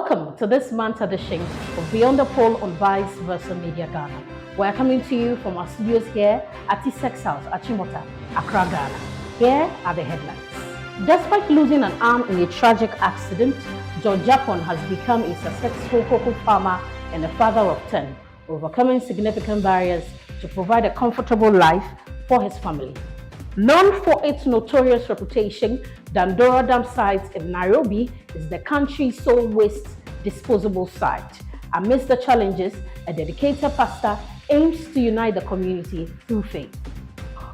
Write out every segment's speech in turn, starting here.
Welcome to this month's edition of Beyond the Pole on Vice Versa Media Ghana. We're coming to you from our studios here at T6 House, Achimota, Accra, Ghana. Here are the headlines. Despite losing an arm in a tragic accident, George Japon has become a successful cocoa farmer and a father of 10, overcoming significant barriers to provide a comfortable life for his family. Known for its notorious reputation, Dandora dumpsite in Nairobi is the country's sole waste disposable site. Amidst the challenges, a dedicated pastor aims to unite the community through faith.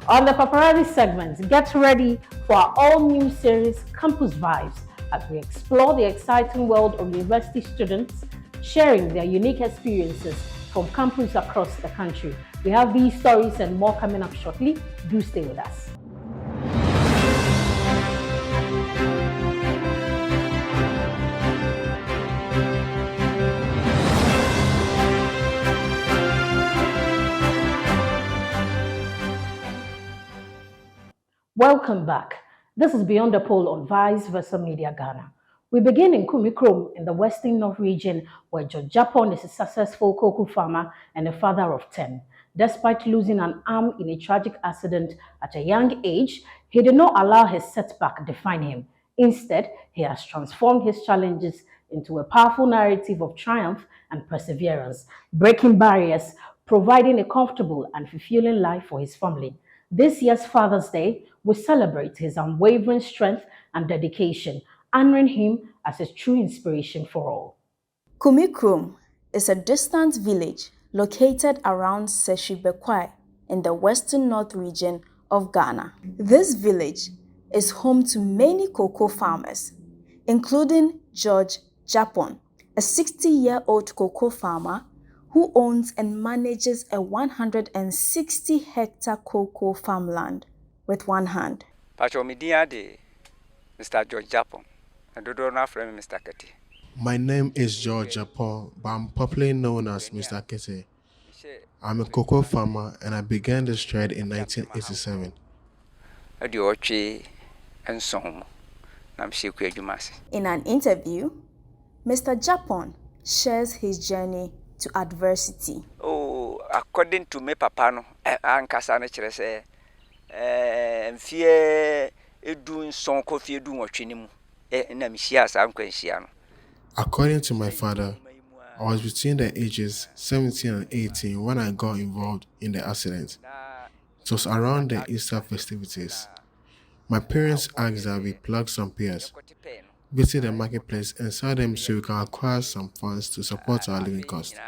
On the paparazzi segments, get ready for our all-new series Campus Vibes as we explore the exciting world of university students sharing their unique experiences from campus across the country. We have these stories and more coming up shortly. Do stay with us. Welcome back. This is Beyond the Pole on Vice Versa Media Ghana. We begin in Kumikrom in the Western North region, where George Japon is a successful cocoa farmer and a father of 10. Despite losing an arm in a tragic accident at a young age, he did not allow his setback define him. Instead, he has transformed his challenges into a powerful narrative of triumph and perseverance, breaking barriers, providing a comfortable and fulfilling life for his family. This year's Father's Day, we celebrate his unwavering strength and dedication, honoring him as a true inspiration for all. Kumikrom is a distant village located around Seshibekwe in the Western North region of Ghana. This village is home to many cocoa farmers, including George Japon, a 60-year-old cocoa farmer who owns and manages a 160-hectare cocoa farmland with one hand. Mr. George Japon, and Dandora friend Mr. Kete. My name is George Japon, but I'm popularly known as Mr. Kete. I'm a cocoa farmer and I began this trade in 1987. In an interview, Mr. Japon shares his journey to adversity. Oh, according to me, Papa, no, ankasa chere say, fear doing some coffee doing what you According to my father, I was between the ages 17 and 18 when I got involved in the accident. It was around the Easter festivities. My parents asked that we plug some pears, visit the marketplace and sell them so we can acquire some funds to support our living costs.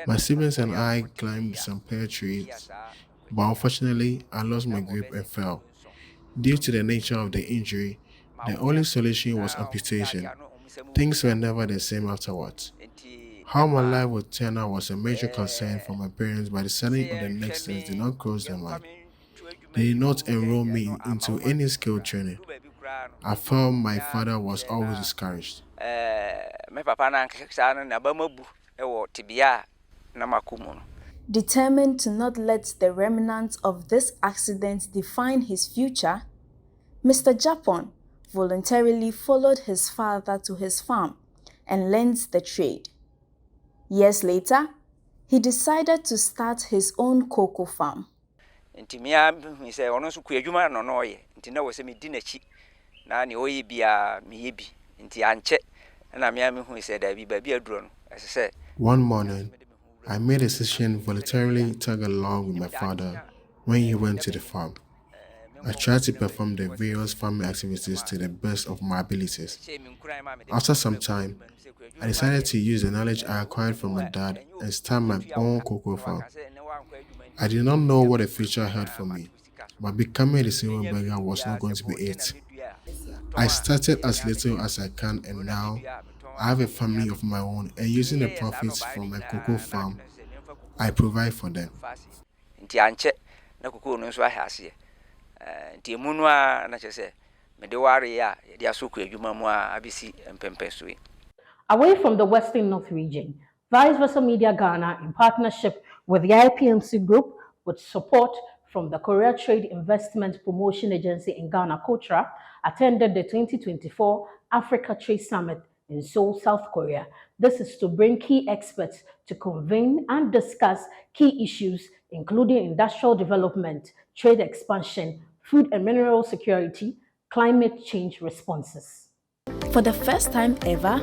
My siblings and I climbed some pear trees, but unfortunately, I lost my grip and fell. Due to the nature of the injury, the only solution was amputation. Things were never the same afterwards. How my life would turn out was a major concern for my parents, but the selling of the next things did not cross their mind. They did not enroll me into any skill training. I felt my father was always discouraged. Determined to not let the remnants of this accident define his future, Mr. Japon voluntarily followed his father to his farm and learned the trade. Years later, he decided to start his own cocoa farm. One morning, I made a decision voluntarily tag along with my father when he went to the farm. I tried to perform the various farming activities to the best of my abilities. After some time, I decided to use the knowledge I acquired from my dad and start my own cocoa farm. I did not know what the future held for me, but becoming a silver beggar was not going to be it. I started as little as I can and now I have a family of my own, and using the profits from my cocoa farm, I provide for them. Away from the Western North region, Vice Versa Media Ghana, in partnership with the IPMC Group, with support from the Korea Trade Investment Promotion Agency in Ghana, Kotra, attended the 2024 Africa Trade Summit in Seoul, South Korea. This is to bring key experts to convene and discuss key issues, including industrial development, trade expansion, food and mineral security, climate change responses. For the first time ever,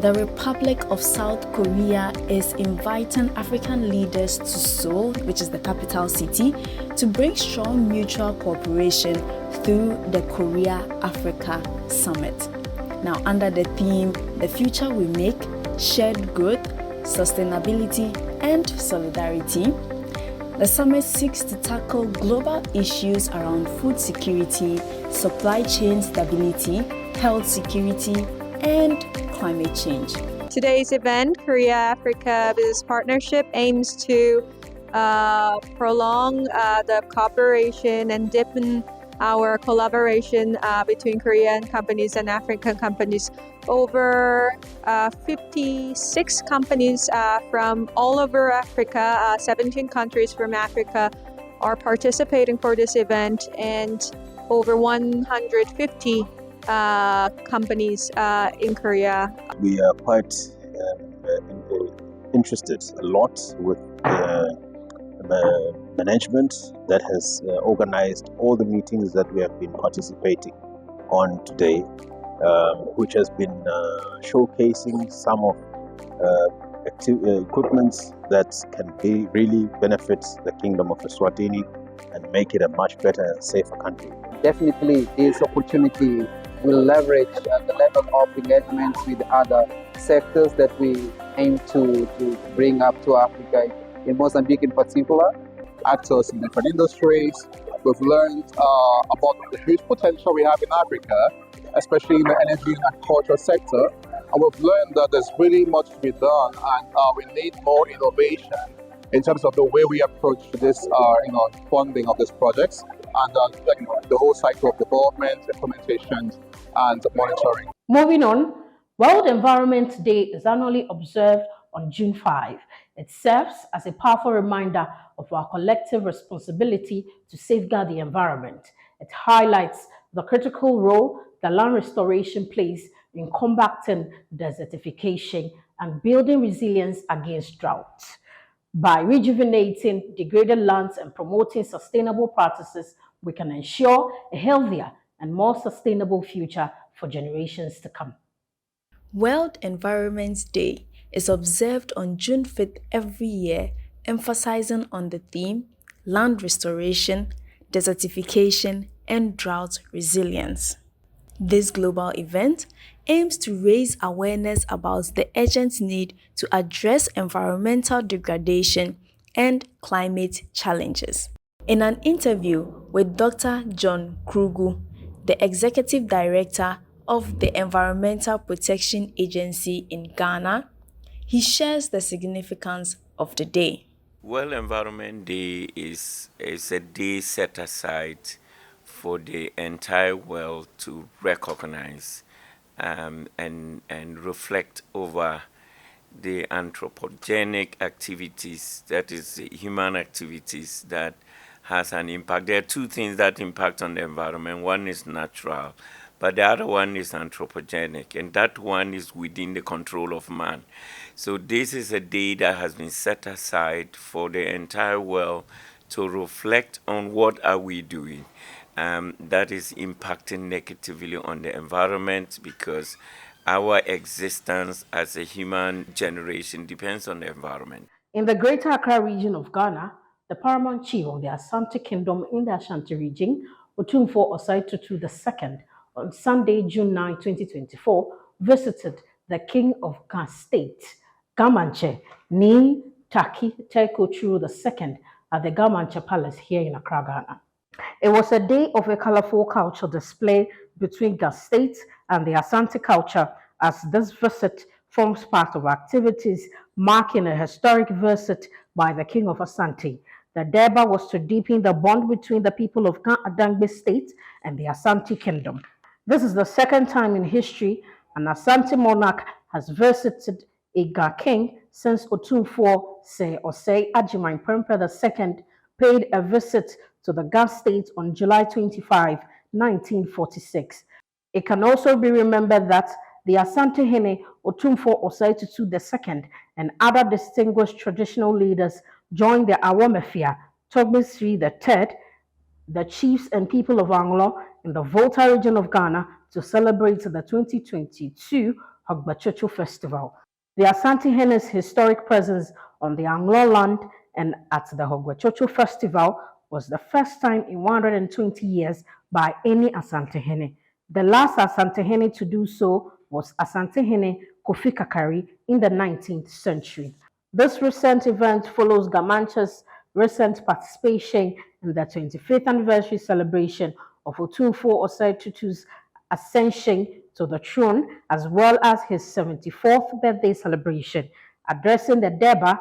the Republic of South Korea is inviting African leaders to Seoul, which is the capital city, to bring strong mutual cooperation through the Korea-Africa Summit. Now, under the theme, The Future We Make, Shared Growth, Sustainability, and Solidarity, the summit seeks to tackle global issues around food security, supply chain stability, health security, and climate change. Today's event, Korea-Africa Business Partnership, aims to prolong the cooperation and deepen our collaboration between Korean companies and African companies. Over 56 companies from all over Africa, 17 countries from Africa are participating for this event, and over 150 companies in Korea. We are quite interested a lot with the management that has organized all the meetings that we have been participating on today, which has been showcasing some of equipments that can really benefit the Kingdom of Eswatini and make it a much better and safer country. Definitely, this opportunity will leverage the level of engagement with other sectors that we aim to bring up to Africa, in Mozambique in particular. Actors in different industries. We've learned about the huge potential we have in Africa, especially in the energy and agriculture sector. And we've learned that there's really much to be done, and we need more innovation in terms of the way we approach this funding of these projects, and the whole cycle of development, implementation, and monitoring. Moving on, World Environment Day is annually observed on June 5. It serves as a powerful reminder of our collective responsibility to safeguard the environment. It highlights the critical role that land restoration plays in combating desertification and building resilience against drought. By rejuvenating degraded lands and promoting sustainable practices, we can ensure a healthier and more sustainable future for generations to come. World Environment Day is observed on June 5th every year, emphasizing on the theme land restoration, desertification, and drought resilience. This global event aims to raise awareness about the urgent need to address environmental degradation and climate challenges. In an interview with Dr. John Krugu, the Executive Director of the Environmental Protection Agency in Ghana, he shares the significance of the day. World Environment Day is a day set aside for the entire world to recognize and reflect over the anthropogenic activities, that is, human activities that has an impact. There are two things that impact on the environment. One is natural, but the other one is anthropogenic, and that one is within the control of man. So this is a day that has been set aside for the entire world to reflect on what are we doing that is impacting negatively on the environment, because our existence as a human generation depends on the environment. In the Greater Accra region of Ghana, the paramount chief of the Asante Kingdom in the Ashanti region, Otumfuo Osei II, on Sunday, June 9, 2024, visited the King of Ghana State, Gamanche, Ni Taki Teko Churu II, at the Gamanche Palace here in Accra, Ghana. It was a day of a colorful cultural display between Ghana State and the Asante culture, as this visit forms part of activities marking a historic visit by the King of Asante. The Durbar was to deepen the bond between the people of Adangbe State and the Asante Kingdom. This is the second time in history an Asante monarch has visited a Ga king since Otumfuo Osei Agyeman Prempeh II paid a visit to the Ga State on July 25, 1946. It can also be remembered that the Asantehene Otumfuo Osei-Tutu II and other distinguished traditional leaders joined the Awah Mafia, Togbesri III, the chiefs and people of Anglo in the Volta region of Ghana to celebrate the 2022 Hogbachocho Festival. The Asantehene's historic presence on the Anglo land and at the Hogbachocho Festival was the first time in 120 years by any Asantehene. The last Asantehene to do so was Asantehene Kofi Kakari in the 19th century. This recent event follows Gamancha's recent participation in the 25th anniversary celebration of Otumfuo Osei-Tutu's ascension to the throne, as well as his 74th birthday celebration. Addressing the Deba,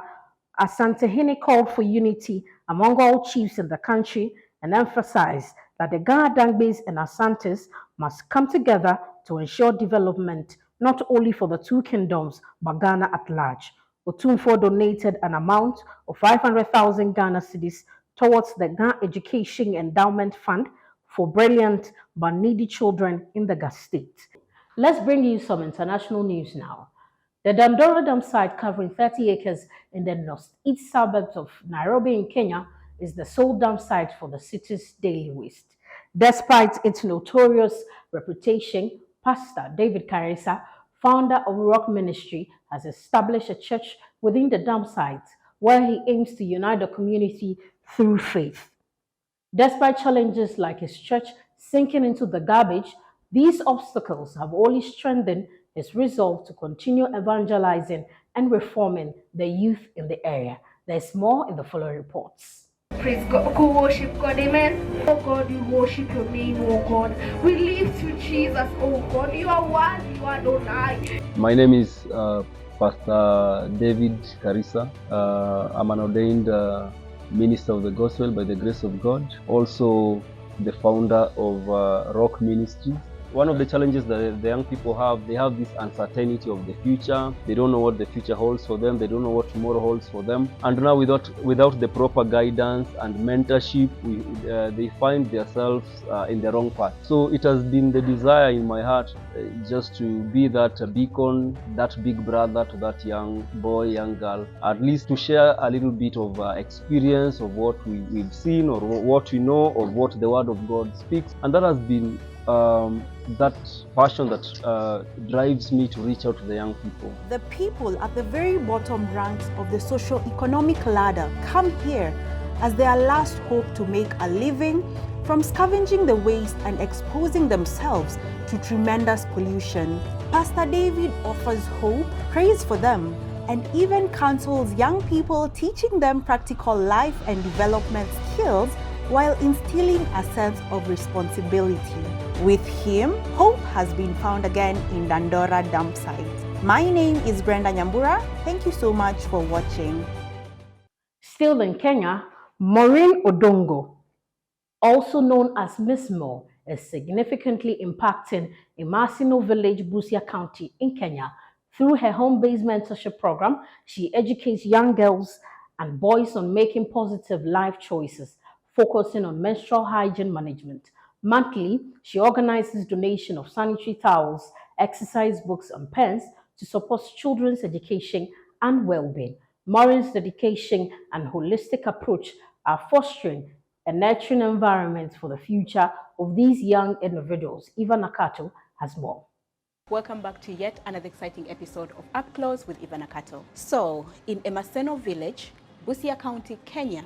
Asantehene called for unity among all chiefs in the country and emphasized that the Ghana Dangbes and Asantes must come together to ensure development not only for the two kingdoms but Ghana at large. Otumfuo donated an amount of 500,000 Ghana cedis towards the Ghana Education Endowment Fund for brilliant but needy children in the Gas state. Let's bring you some international news now. The Dandora dumpsite, covering 30 acres in the northeast suburbs of Nairobi in Kenya, is the sole dumpsite for the city's daily waste. Despite its notorious reputation, Pastor David Karisa, founder of Rock Ministry, has established a church within the dumpsite where he aims to unite the community through faith. Despite challenges like his church sinking into the garbage, these obstacles have only strengthened his resolve to continue evangelizing and reforming the youth in the area. There's more in the following reports. Praise God, go worship God, amen. Oh God, we worship your name, oh God. We lift you, Jesus, oh God. You are worthy, you are Adonai. My name is Pastor David Karisa. I'm an ordained minister of the gospel by the grace of God. Also the founder of Rock Ministries. One of the challenges that the young people have, they have this uncertainty of the future. They don't know what the future holds for them. They don't know what tomorrow holds for them. And now without the proper guidance and mentorship, they find themselves in the wrong path. So it has been the desire in my heart just to be that beacon, that big brother to that young boy, young girl, at least to share a little bit of experience of what we've seen or what we know of what the Word of God speaks. And that has been that passion that drives me to reach out to the young people. The people at the very bottom ranks of the socio-economic ladder come here as their last hope to make a living from scavenging the waste and exposing themselves to tremendous pollution. Pastor David offers hope, prays for them, and even counsels young people, teaching them practical life and development skills while instilling a sense of responsibility. With him, hope has been found again in Dandora dumpsite. My name is Brenda Nyambura. Thank you so much for watching. Still in Kenya, Maureen Odongo, also known as Miss Mo, is significantly impacting Imasino Village, Busia County in Kenya. Through her home-based mentorship program, she educates young girls and boys on making positive life choices, focusing on menstrual hygiene management. Monthly, she organizes donation of sanitary towels, exercise books, and pens to support children's education and well-being. Maureen's dedication and holistic approach are fostering a nurturing environment for the future of these young individuals. Eva Nakato has more. Welcome back to yet another exciting episode of Up Close with Eva Nakato. So, in Emaseno Village, Busia County, Kenya,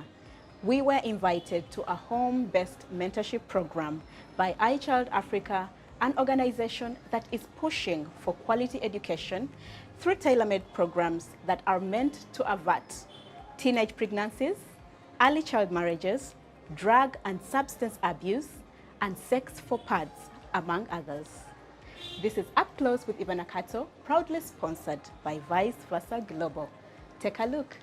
we were invited to a home-based mentorship program by iChild Africa, an organization that is pushing for quality education through tailor-made programs that are meant to avert teenage pregnancies, early child marriages, drug and substance abuse, and sex for pads, among others. This is Up Close with Eva Nakato, proudly sponsored by Vice Versa Global. Take a look.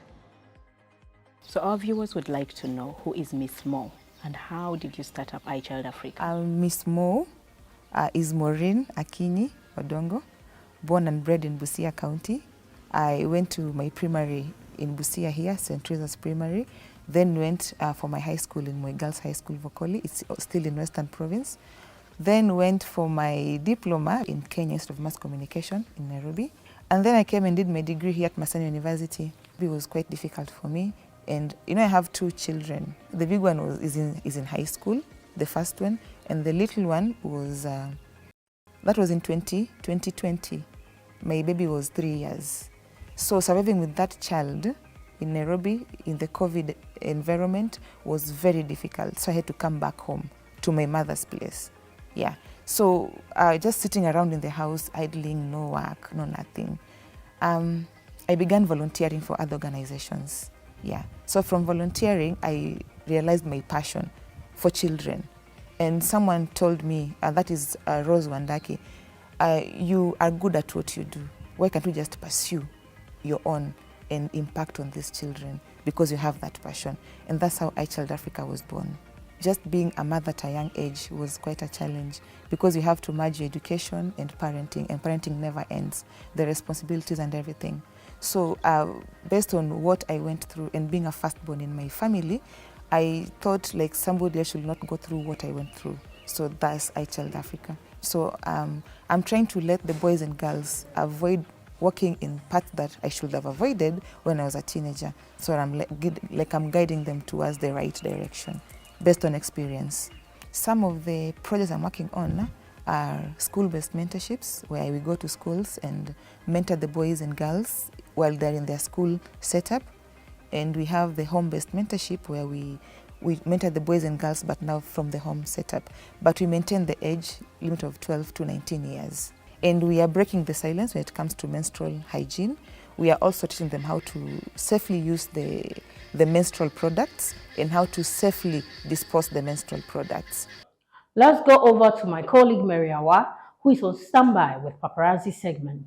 So our viewers would like to know, who is Miss Mo and how did you start up iChild Africa? Miss Mo is Maureen Akinyi Odongo, born and bred in Busia County. I went to my primary in Busia here, St. Teresa's Primary, then went for my high school in my girls' high school, Vokoli. It's still in Western Province. Then went for my diploma in Kenya Institute of Mass Communication in Nairobi. And then I came and did my degree here at Maseno University. It was quite difficult for me. And I have 2 children. The big one is in high school, the first one, and the little one was, that was in 2020. My baby was 3 years. So surviving with that child in Nairobi, in the COVID environment, was very difficult. So I had to come back home to my mother's place. Yeah. So just sitting around in the house, idling, no work, no nothing. I began volunteering for other organizations. Yeah. So from volunteering, I realized my passion for children. And someone told me, that is Rose Wandaki, you are good at what you do. Why can't you just pursue your own and impact on these children? Because you have that passion. And that's how iChild Africa was born. Just being a mother at a young age was quite a challenge because you have to merge your education and parenting never ends, the responsibilities and everything. So based on what I went through and being a firstborn in my family, I thought like somebody else should not go through what I went through. So that's iChild Africa. So I'm trying to let the boys and girls avoid walking in paths that I should have avoided when I was a teenager. So I'm guiding them towards the right direction based on experience. Some of the projects I'm working on are school-based mentorships, where we go to schools and mentor the boys and girls while they're in their school setup. And we have the home-based mentorship, where we mentor the boys and girls, but now from the home setup. But we maintain the age limit of 12 to 19 years. And we are breaking the silence when it comes to menstrual hygiene. We are also teaching them how to safely use the menstrual products and how to safely dispose the menstrual products. Let's go over to my colleague Mary Awah, who is on standby with paparazzi segment.